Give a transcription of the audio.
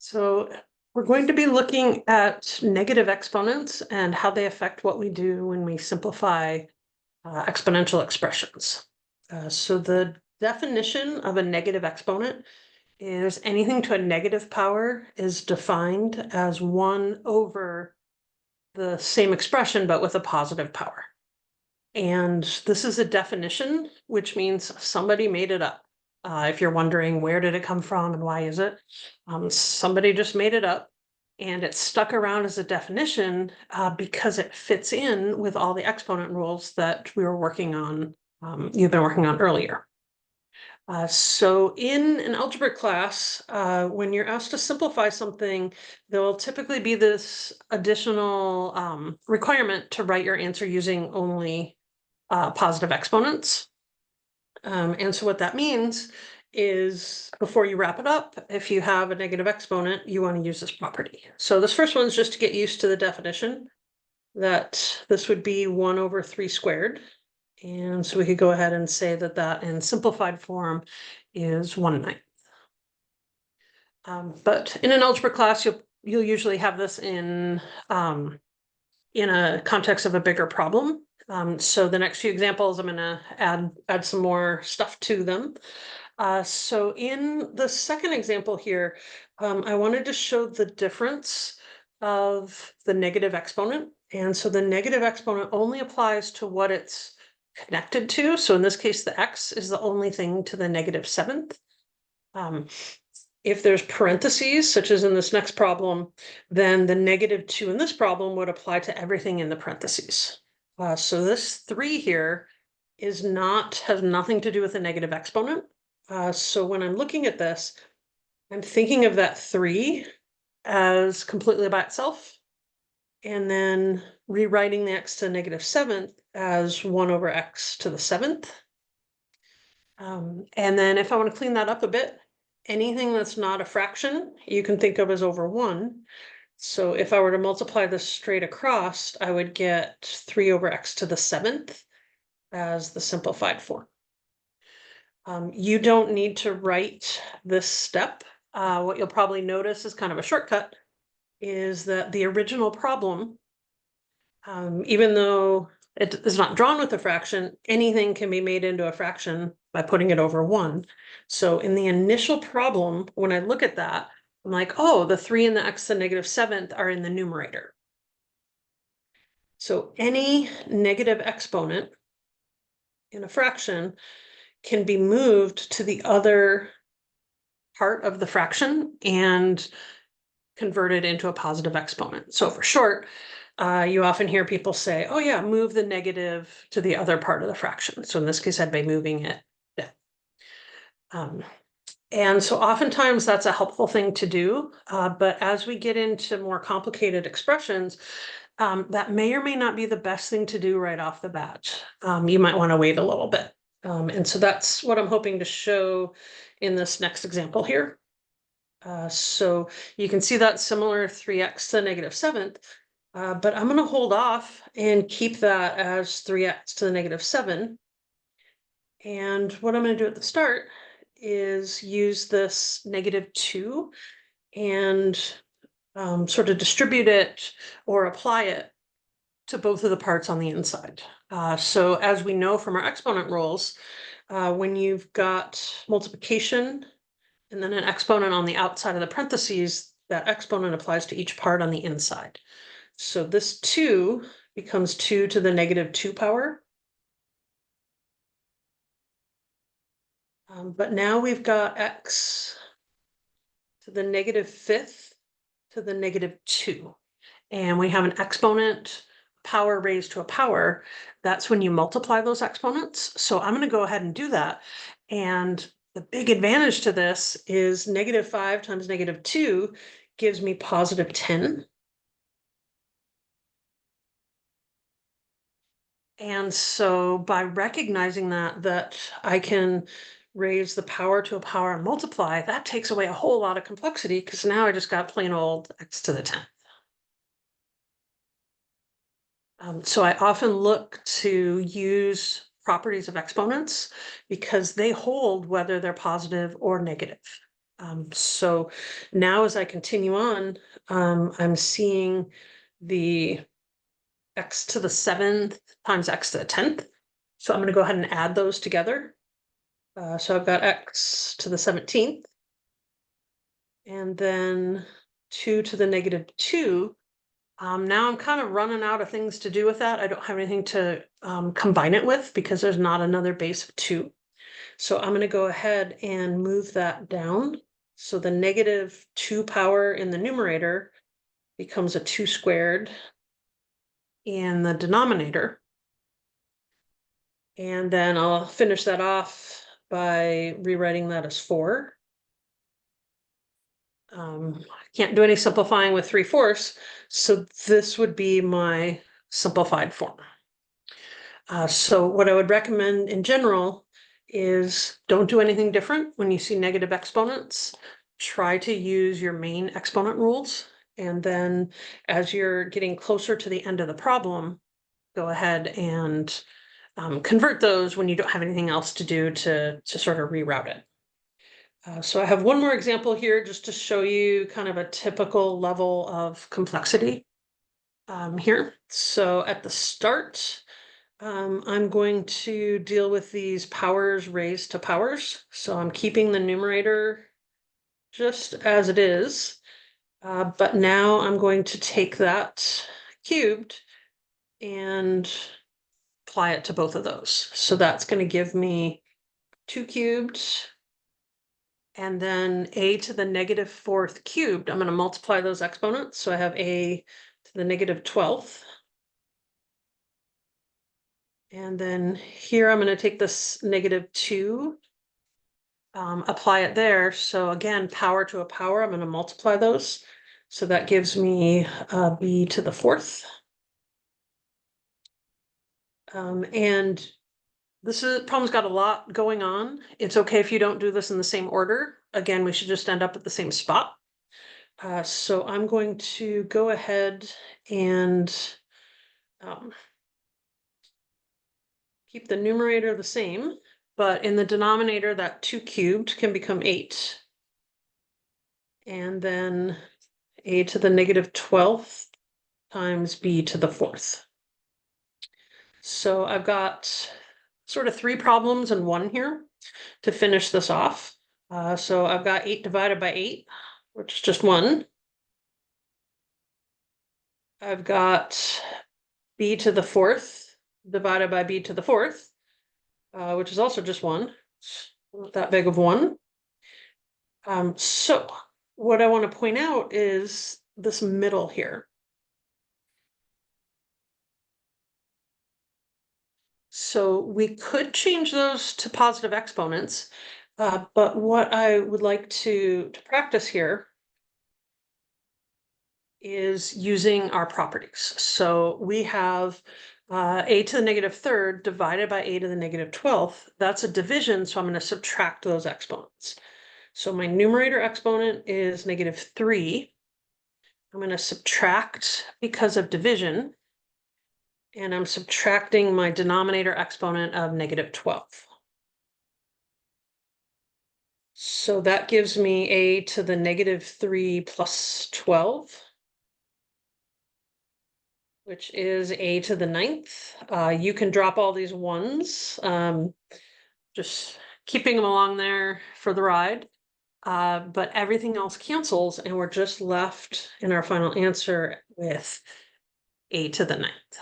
So we're going to be looking at negative exponents and how they affect what we do when we simplify exponential expressions. So the definition of a negative exponent is anything to a negative power is defined as 1 over the same expression, but with a positive power. And this is a definition, which means somebody made it up. If you're wondering where did it come from and why is it, somebody just made it up, and it's stuck around as a definition because it fits in with all the exponent rules that we were working on, you've been working on earlier. So in an algebra class, when you're asked to simplify something, there will typically be this additional requirement to write your answer using only positive exponents. And so what that means is before you wrap it up, if you have a negative exponent, you want to use this property. So this first one is just to get used to the definition that this would be 1 over 3 squared. And so we could go ahead and say that that in simplified form is 1/9. But in an algebra class, you'll usually have this in a context of a bigger problem. So the next few examples, I'm going to add some more stuff to them. So in the second example here, I wanted to show the difference of the negative exponent. And so the negative exponent only applies to what it's connected to. So in this case, the x is the only thing to the -7th. If there's parentheses, such as in this next problem, then the -2 in this problem would apply to everything in the parentheses. So this 3 here has nothing to do with a negative exponent. So when I'm looking at this, I'm thinking of that 3 as completely by itself, and then rewriting the x to the -7th as 1 over x to the 7th. And then if I want to clean that up a bit, anything that's not a fraction, you can think of as over 1. So if I were to multiply this straight across, I would get 3 over x to the 7th as the simplified form. You don't need to write this step. What you'll probably notice is kind of a shortcut, is that the original problem, even though it is not drawn with a fraction, anything can be made into a fraction by putting it over 1. So in the initial problem, when I look at that, I'm like, oh, the 3 and the x to the -7th are in the numerator. So any negative exponent in a fraction can be moved to the other part of the fraction and converted into a positive exponent. So for short, you often hear people say, oh yeah, move the negative to the other part of the fraction. So in this case, I'd be moving it down. And so oftentimes that's a helpful thing to do. But as we get into more complicated expressions, that may or may not be the best thing to do right off the bat. You might want to wait a little bit. And so that's what I'm hoping to show in this next example here. So you can see that similar 3x to the -7th, but I'm going to hold off and keep that as 3x to the -7. And what I'm going to do at the start is use this -2 and sort of distribute it or apply it to both of the parts on the inside. So as we know from our exponent rules, when you've got multiplication and then an exponent on the outside of the parentheses, that exponent applies to each part on the inside. So this 2 becomes 2 to the -2 power. But now we've got x to the -5th to the -2. And we have an exponent power raised to a power. That's when you multiply those exponents. So I'm going to go ahead and do that. And the big advantage to this is -5 times -2 gives me +10. And so by recognizing that I can raise the power to a power and multiply, that takes away a whole lot of complexity, because now I just got plain old x to the 10th. So I often look to use properties of exponents because they hold whether they're positive or negative. So now as I continue on, I'm seeing the x to the 7th times x to the 10th. So I'm going to go ahead and add those together. So I've got x to the 17th, and then 2 to the negative 2. Now I'm kind of running out of things to do with that. I don't have anything to combine it with because there's not another base of 2. So I'm going to go ahead and move that down. So the negative 2 power in the numerator becomes a 2 squared in the denominator. And then I'll finish that off by rewriting that as 4. I can't do any simplifying with 3/4, so this would be my simplified form. So what I would recommend in general is don't do anything different when you see negative exponents. Try to use your main exponent rules, and then as you're getting closer to the end of the problem, go ahead and convert those when you don't have anything else to do to sort of reroute it. So I have one more example here just to show you kind of a typical level of complexity here. So at the start, I'm going to deal with these powers raised to powers. So I'm keeping the numerator just as it is, but now I'm going to take that cubed and apply it to both of those. So that's going to give me 2 cubed, and then a to the negative 4th cubed. I'm going to multiply those exponents. So I have a to the negative 12th. And then here I'm going to take this negative 2, apply it there. So again, power to a power, I'm going to multiply those. So that gives me b to the 4th. And this problem's got a lot going on. It's okay if you don't do this in the same order. Again, we should just end up at the same spot. So I'm going to go ahead and keep the numerator the same, but in the denominator, that 2 cubed can become 8. And then a to the negative 12th times b to the 4th. So I've got sort of 3 problems in one here to finish this off. So I've got 8 divided by 8, which is just 1. I've got b to the 4th divided by b to the 4th, which is also just 1. It's not that big of 1. So what I want to point out is this middle here. So we could change those to positive exponents, but what I would like to practice here is using our properties. So we have a to the negative 3rd divided by a to the negative 12th. That's a division, so I'm going to subtract those exponents. So my numerator exponent is negative 3. I'm going to subtract because of division, and I'm subtracting my denominator exponent of negative 12. So that gives me a to the negative 3 plus 12, which is a to the 9th. You can drop all these ones, just keeping them along there for the ride. But everything else cancels, and we're just left in our final answer with a to the 9th.